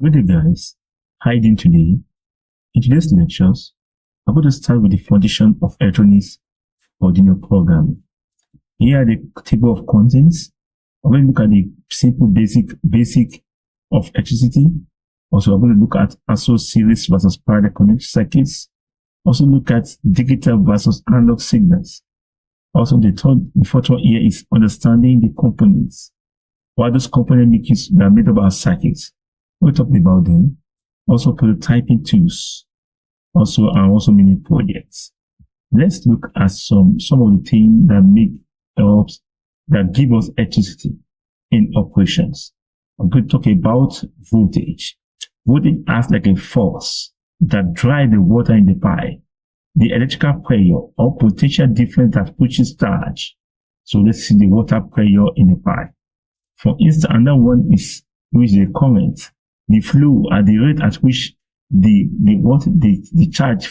Good day, guys. How are you doing today? In today's lectures, I'm going to start with the foundation of electronics Arduino programming. Here are the table of contents. I'm going to look at the simple basic of electricity. Also, I'm going to look at also series versus parallel connection circuits. Also look at digital versus analog signals. Also, the fourth one here is understanding the components. What those components are made of our circuits. We'll talk about them. Also prototyping tools. Also mini projects. Let's look at some of the things that give us electricity in operations. I'm going to talk about voltage. Voltage acts like a force that drives the water in the pipe. The electrical pressure or potential difference that pushes charge. So let's see the water pressure in the pipe. For instance, another one is the current. The flow at the rate at which the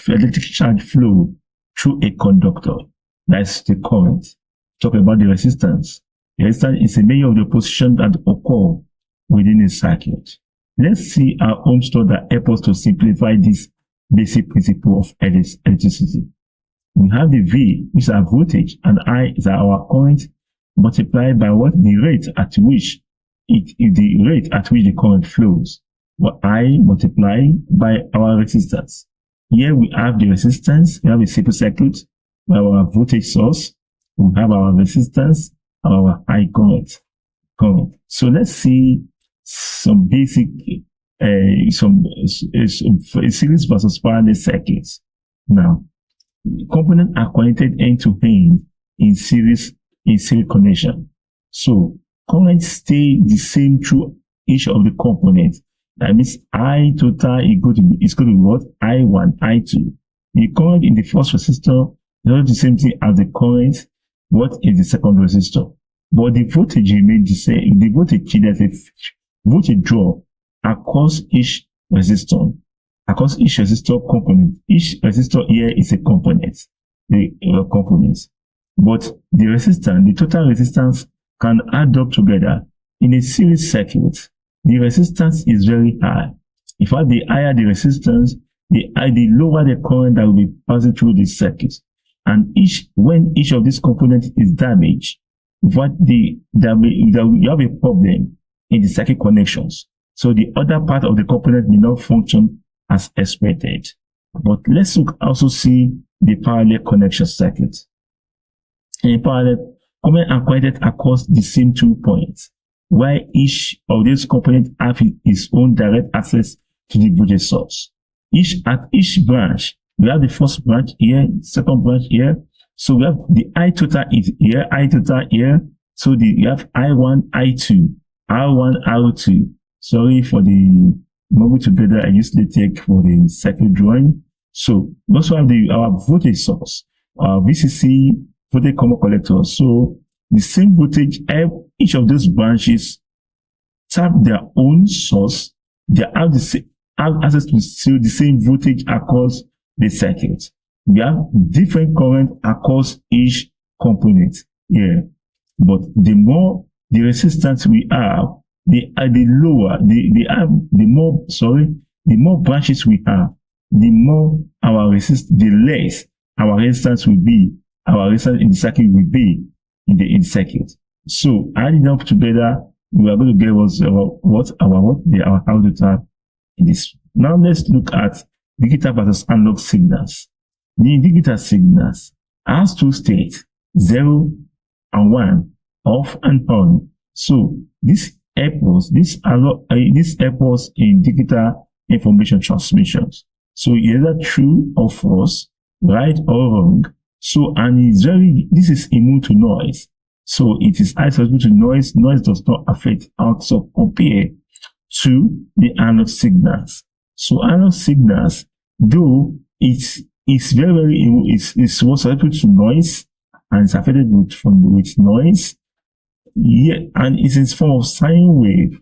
electric charge flow through a conductor. That's the current. Talk about the resistance. The resistance is a measure of the position that occur within a circuit. Let's see our Ohm's law that helps us to simplify this basic principle of electricity. We have the V, which is our voltage, and I is our current, multiplied by what the rate at which the current flows. What I multiply by our resistance. Here we have the resistance, we have a simple circuit, we have our voltage source, we have our resistance, our I current. So let's see some basic series versus parallel circuits. Now, components are connected end to end in series connection. So current stay the same through each of the components. That means I total is going to be what? I1, I2. The current in the first resistor is not the same thing as the current what is the second resistor. But the voltage remains the same. The voltage, there's a voltage drop across each resistor. Across each resistor component. Each resistor here is a component. The components. But the resistance, the total resistance can add up together in a series circuit. The resistance is very high. In fact, the higher the resistance, the lower the current that will be passing through the circuit. And when each of these components is damaged, you have a problem in the circuit connections. So the other part of the component may not function as expected. But let's also see the parallel connection circuit. In parallel, components are connected across the same 2 points, where each of these components have its own direct access to the voltage source. At each branch, we have the first branch here, second branch here. So we have the I total is here, I total here. So you have I1, I2, R1, R2. Sorry for the mobile together. I used to take for the circuit drawing. So we also have our voltage source, our VCC voltage common collector. So the same voltage, each of those branches tap their own source. They have access to the same voltage across the circuit. We have different current across each component here. But the more the resistance we have, the more branches we have, the more the less our resistance will be. Our resistance in the circuit will be in the circuit. So adding up together, we are going to get our output in this. Now let's look at digital versus analog signals. The digital signals has 2 states, 0 and 1, off and on. So this helps in digital information transmissions. So either true or false, right or wrong. So, and this is immune to noise. So it is isolated to noise. Noise does not affect output compared to the analog signals. So analog signals, though it's susceptible to noise and it's affected with noise, and it's in form of sine wave.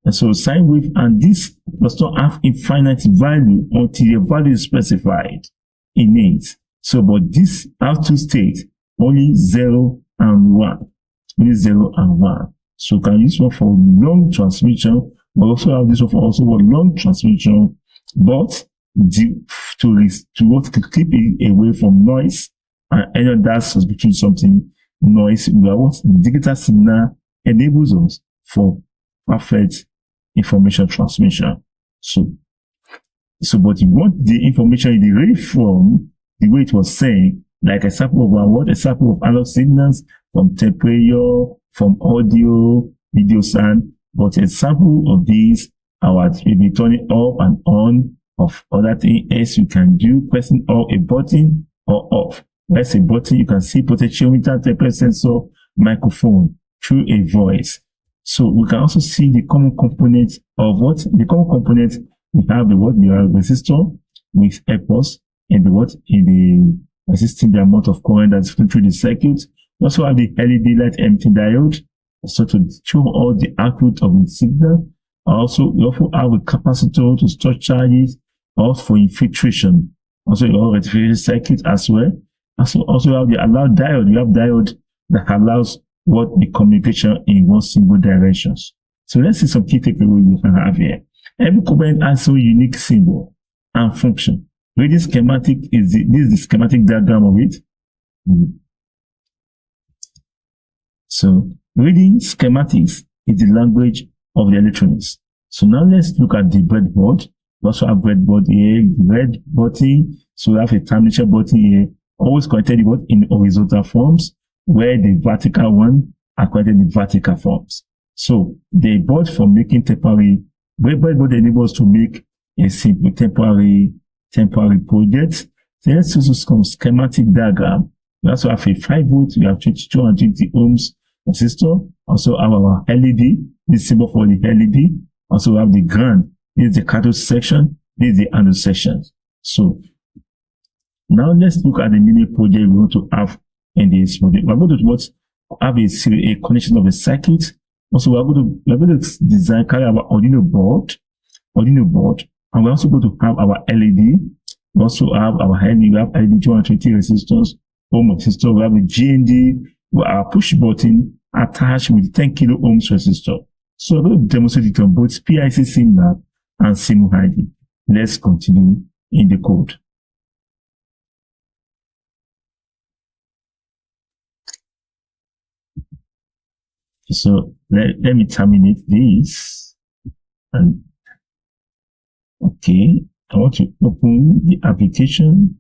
And so sine wave, and this does not have infinite value until the value is specified in it. So, but this has 2 states, only 0 and 1. Only 0 and 1. So, can use one for long transmission, We also have this one for also for long transmission, but to keep it away from noise and any other suspicion something noise. We are what digital signal enables us for perfect information transmission. So but you want the information in the waveform, the way it was saying, like a sample of a sample of analog signals from temperature, from audio, video sound, but a sample of these are maybe turning off and on of other things as you can do, pressing a button or off. Press a button, you can see potentiometer, temperature sensor, microphone through a voice. So we can also see the common component of what the common component we have the resistor with EPOS and the resisting the amount of current that's flowing through the circuit. We also have the LED light emitting diode, so to show all the output of the signal. Also, we also have a capacitor to store charges, also for infiltration. Also, your rectification circuit as well. Also have the allow diode. You have diode that allows the communication in one single direction. So let's see some key takeaways we can have here. Every component has a unique symbol and function. Reading schematic this is the schematic diagram of it. So reading schematics is the language of the electronics. So now let's look at the breadboard. We also have breadboard here, red button. So we have a termination button here, always connected in horizontal forms, where the vertical one are connected in vertical forms. So the board for making temporary breadboard enables to make a simple temporary project. So let's also some schematic diagram. We also have a 5 volt, we have 220 ohms resistor. Also have our LED, this symbol for the LED. Also have the ground, this is the cathode section, this is the anode section. So now let's look at the mini project we want to have in this project. We're going to have a connection of a circuit. Also, we're going to carry our Arduino board, and we're also going to have our LED. We also have our LED. We have LED 220 resistors, ohm resistor. We have the GND, with our push button attached with 10 kilo ohms resistor. So we're going to demonstrate it on both PICSimLab and SimulIDE. Let's continue in the code. So let me terminate this. And okay, I want to open the application.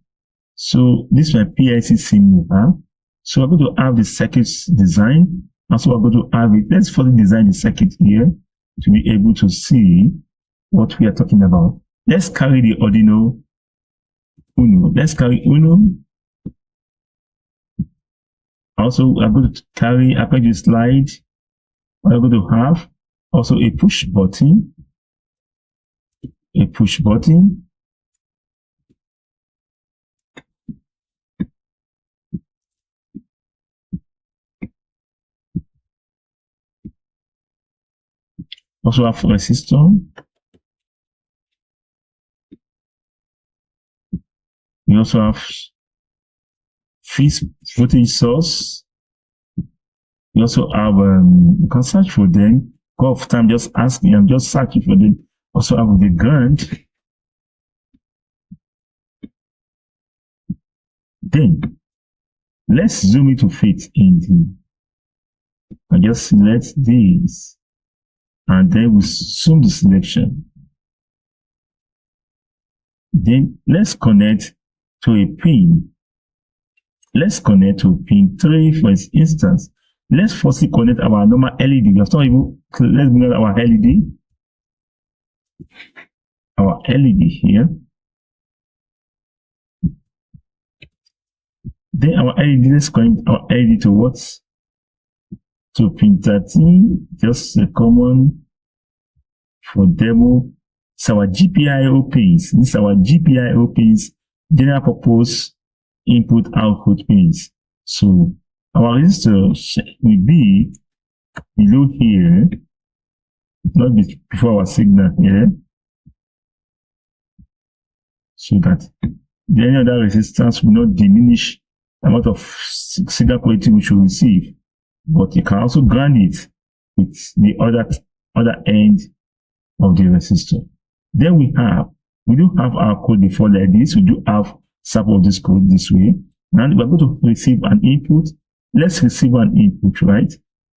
So this is my PICSimLab. So we're going to have the circuits design. And so we're going to have it. Let's further design the circuit here to be able to see what we are talking about. Let's carry the Arduino Uno. Let's carry Uno. Also, I'm going to carry a slide. We're going to have also a push button. Also have a resistor. We also have fixed voltage source. We also have you can search for them. Go off time, just asking, I'm just searching for them. Also have the ground. Then let's zoom it to fit in the. I just select this, and then we zoom the selection. Then let's connect to a pin. Let's connect to pin 3 for instance. Let's firstly connect our normal LED. Let's bring out our LED. Our LED here. Then our LED, let's connect our LED to what? To pin 13. Just a common for demo. It's our GPIO pins. This is our GPIO pins, general purpose input output pins. So our resistor will be below here, not before our signal here, so that any other resistance will not diminish the amount of signal quality we should receive. But you can also ground it with the other end of the resistor. Then we do have our code before like this. We do have sample of this code this way. Now we're going to receive an input. Let's receive an input, right?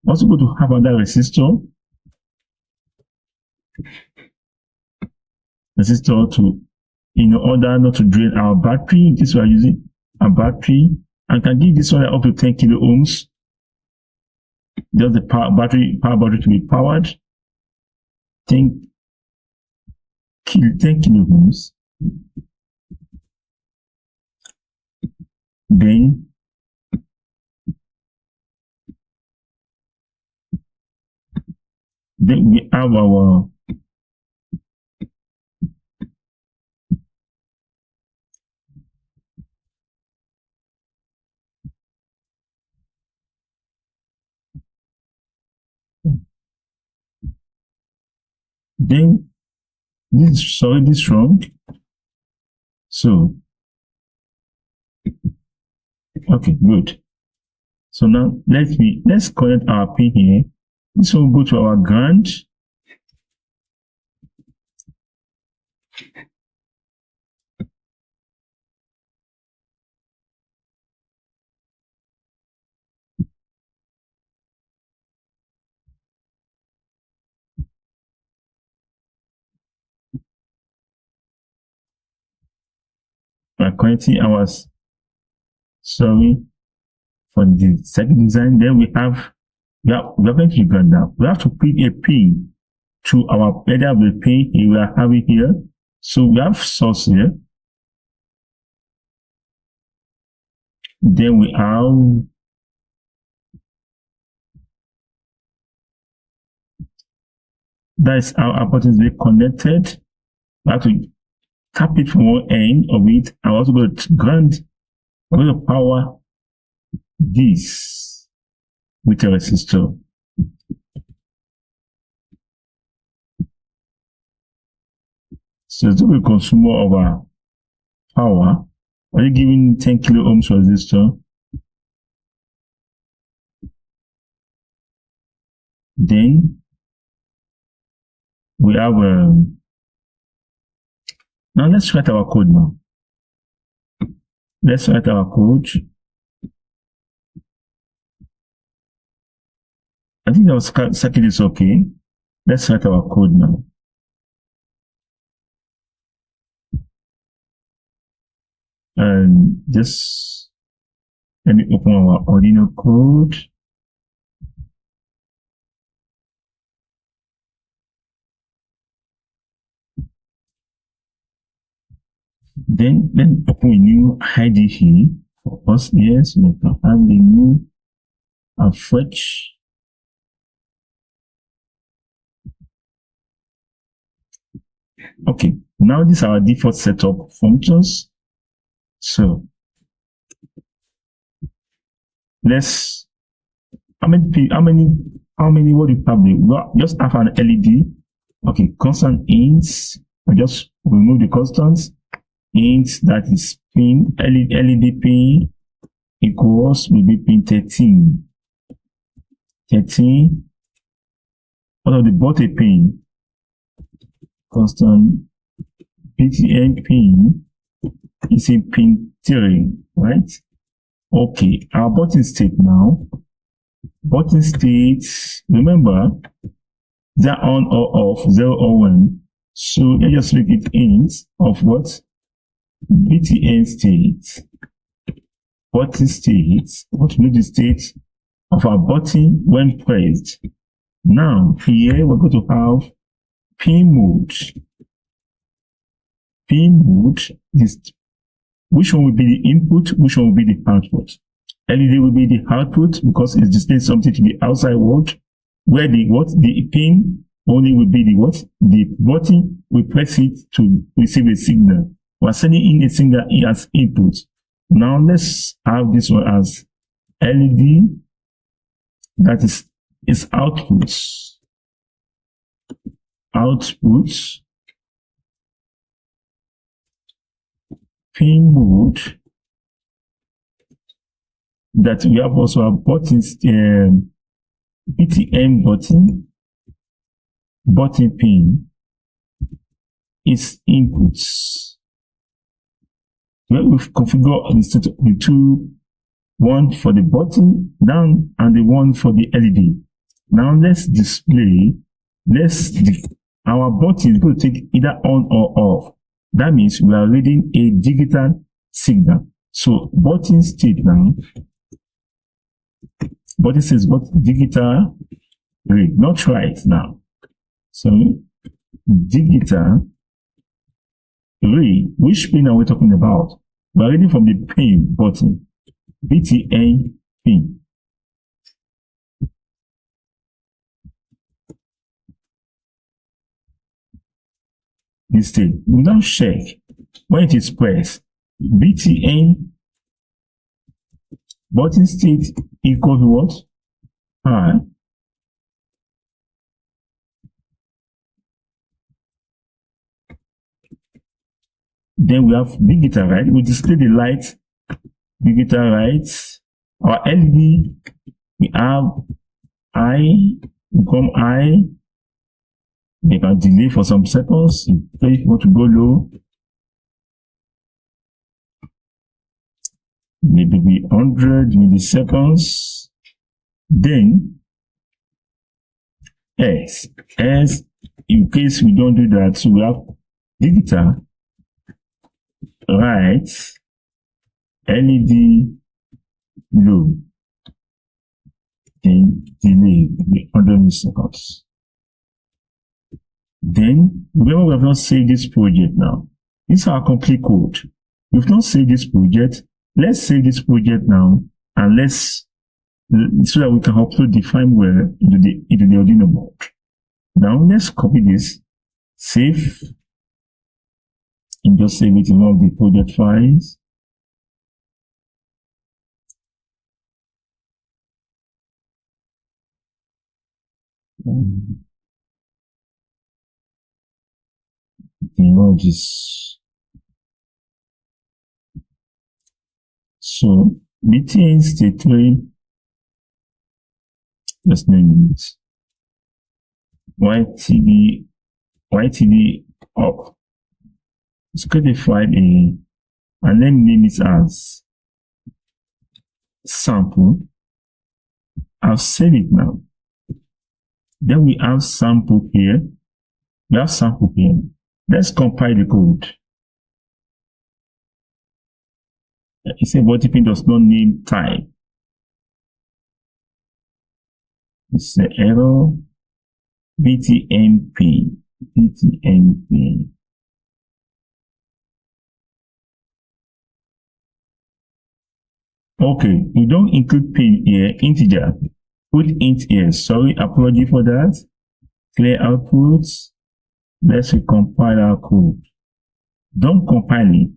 Also going to have another resistor. Resistor to, in order not to drain our battery. This we are using a battery and can give this one up to 10 kilo ohms. Just the power battery to be powered. 10 kilo ohms. Then we have our then this is wrong. So okay, good. So now let's connect our pin here. This will go to our ground. We're connecting ours. Sorry for the second design. Then we are going to ground now. We have to put a pin to our header of the pin we are having here. So we have source here. Then we have that is how our buttons be connected. We have to tap it from one end of it. I'm also going to ground. I'm going to power this with a resistor. So it's going to be consumer of our power. Are you giving 10 kilo ohms resistor? Then we have now let's write our code now. Let's write our code. I think our circuit is okay. Let's write our code now. And just let me open our Arduino code. Then open a new ID here for us. Yes, we can have a new fetch. Okay, now these are our default setup functions. So let's how many what do you have there? Just have an LED. Okay, constant ints. I just remove the constants. Int that is pin LED pin equals will be pin 13. 13. Out of the bottom pin, constant PTN pin is in pin 3, right? Okay, our button state now. Button state, remember, they're on or off, 0 or 1. So let's just make it int of what? BTN state. Button state. What will be the state of our button when pressed? Now, here we're going to have pin mode. Pin mode, which one will be the input, which one will be the output? LED will be the output because it's displaying something to the outside world, where the pin only will be the button. We press it to receive a signal. We're sending in a signal as input. Now let's have this one as LED, that is output. Output. Pin mode. That we have also our buttons, BTM button pin. its inputs. Where we've configured the two, one for the button down and the one for the LED. Now let's display, our button is going to take either on or off. That means we are reading a digital signal. So button state now, button says what digital read, not right now. So digital read, which pin are we talking about? We are reading from the pin button, BTN pin. This thing, we now check when it is pressed, BTN button state equals what? High. Then we have digital right. We display the light, digital right. Our LED, we have I, become I. They can delay for some seconds. If you want to go low, maybe 100 milliseconds. Then S, in case we don't do that, so we have digital, right, LED, low, then delay 100 milliseconds. Then, remember we have not saved this project now. This is our complete code. We've not saved this project. Let's save this project now, and so that we can upload the firmware into the Arduino board. Now, let's copy this, save, and just save it in one of the project files. So BTN state 3, just name it YTD up. Let's create a file and then name it as sample. I'll save it now. Then we have sample here. We have sample here. Let's compile the code. It says body pin does not name type. It's an error. BTMP. Okay, we don't include pin here, integer. Put int here. Sorry, apology for that. Clear outputs. Let's recompile our code. Don't compile it.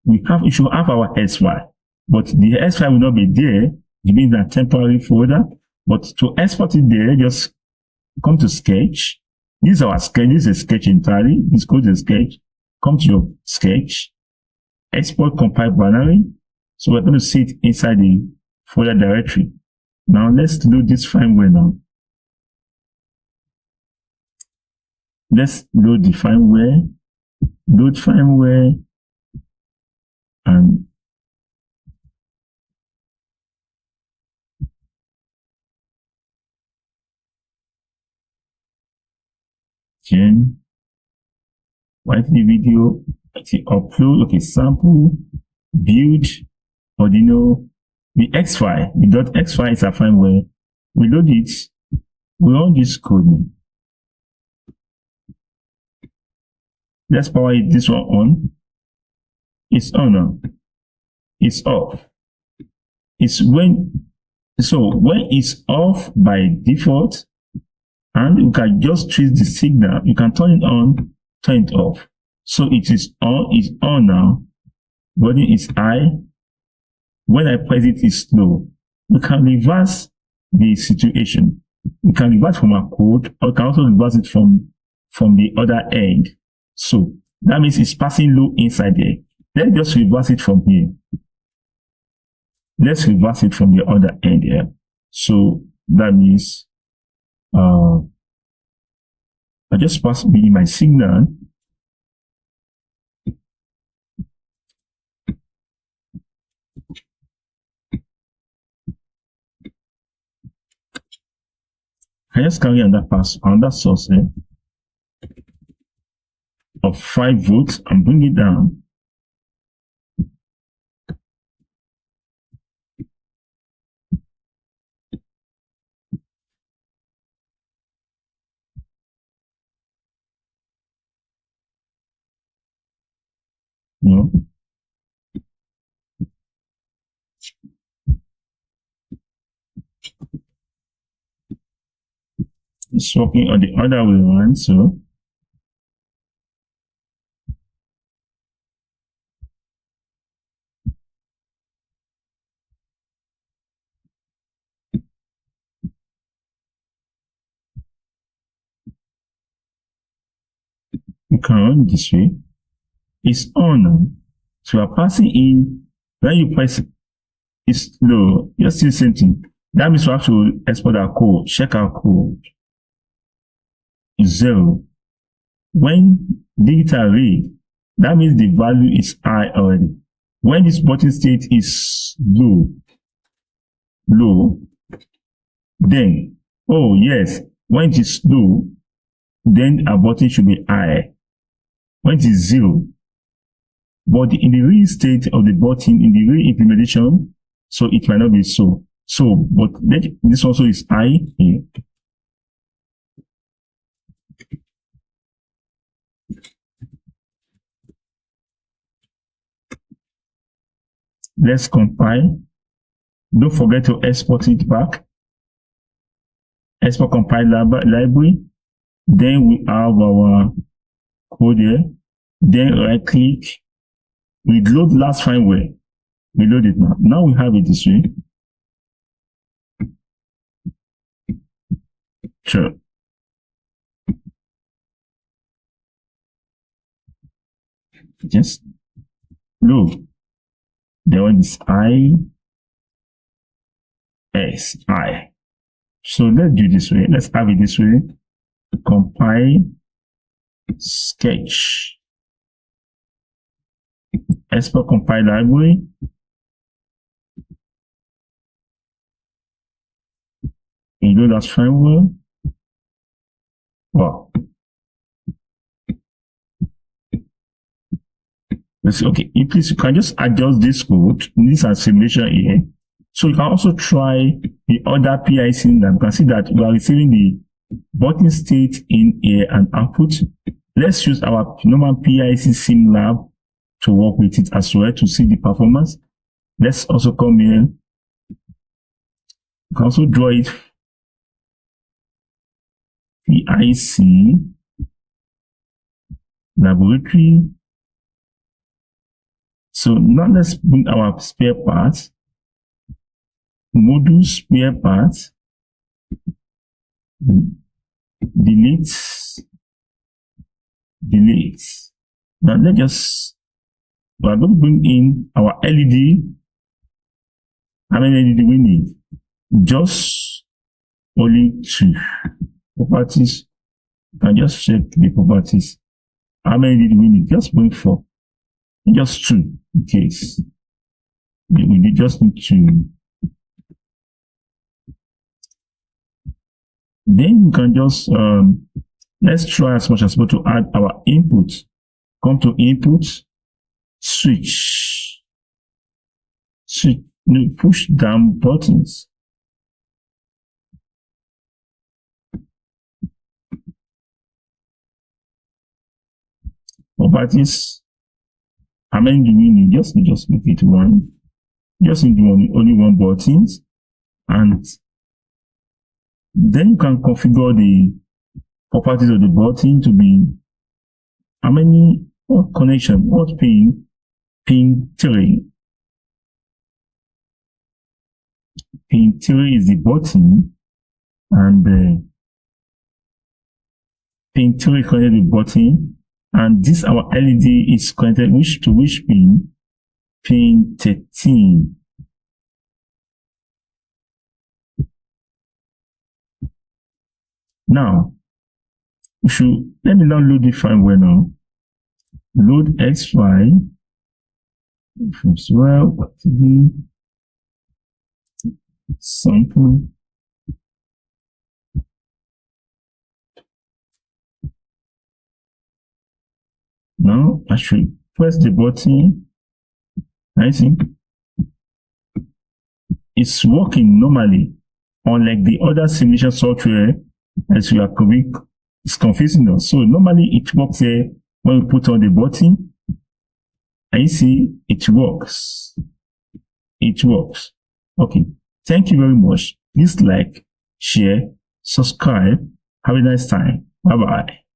We should have our S file, but the S file will not be there. It means a temporary folder. But to export it there, just come to Sketch. This is our sketch. This is a sketch entirely. This code is a sketch. Come to your sketch. Export compile binary. So we're going to see it inside the folder directory. Now let's load this firmware now. Let's load the firmware. Load firmware. And then write the video, upload, okay, sample, build, Arduino, the X file, the .x file is a firmware. We load it, we run this code. Let's power it, this one on. It's on now. It's off. When it's off by default, and you can just trace the signal, you can turn it on, turn it off. So it is on, it's on now. Body is high. When I press it, it's slow. We can reverse the situation. We can reverse from our code, or we can also reverse it from the other end. So that means it's passing low inside there. Let's just reverse it from here. Let's reverse it from the other end here. So that means I just pass me my signal. I just carry on that source of 5 volts and bring it down. No. It's working on the other way around, so you can run it this way. It's on now. So you are passing in. When you press it's low, you're still the same thing. That means we have to export our code, check our code. It's 0. When digital read, that means the value is high already. When this button state is low, then, oh yes, when it is low, then our button should be high. When it is 0, but in the real state of the button, in the real implementation, so it might not be so. But this also is high here. Let's compile. Don't forget to export it back. Export compile library. Then we have our code here. Then right click. Reload last firmware. Reload it now. Now we have it this way. Sure. Just load. The one is I. So let's do this way. Let's have it this way. Compile sketch. Export compile library. Reload as firmware. Wow. Let's see. Okay, please, you can just adjust this code. This is simulation here. So you can also try the other PICSimLab. You can see that we are receiving the button state in here and output. Let's use our normal PICSimLab to work with it as well to see the performance. Let's also come here. You can also draw it. PIC laboratory. So now let's bring our spare parts. Module spare parts. Delete. Now let's just, we are going to bring in our LED. How many LED we need? Just only 2. Properties. You can just check the properties. How many LED we need? Just bring 4. Just 2 in case. We just need 2. Then you can just let's try as much as possible to add our input. Come to input, switch, push down buttons. Properties. How many do we need? Just make it 1. Just need only 1 buttons, and then you can configure the properties of the button to be how many, what connection, what pin 3. Pin 3 is the button, and pin 3 is connected to the button, and this our LED is connected to which pin? Pin 13. Now, let me now load the firmware now. Load X file from swell sample Now I should press the button. I think it's working normally, unlike the other simulation software. As you are it's confusing us. So normally it works here when we put on the button. And you see it works. It works. Okay. Thank you very much. Please like, share, subscribe. Have a nice time. Bye bye.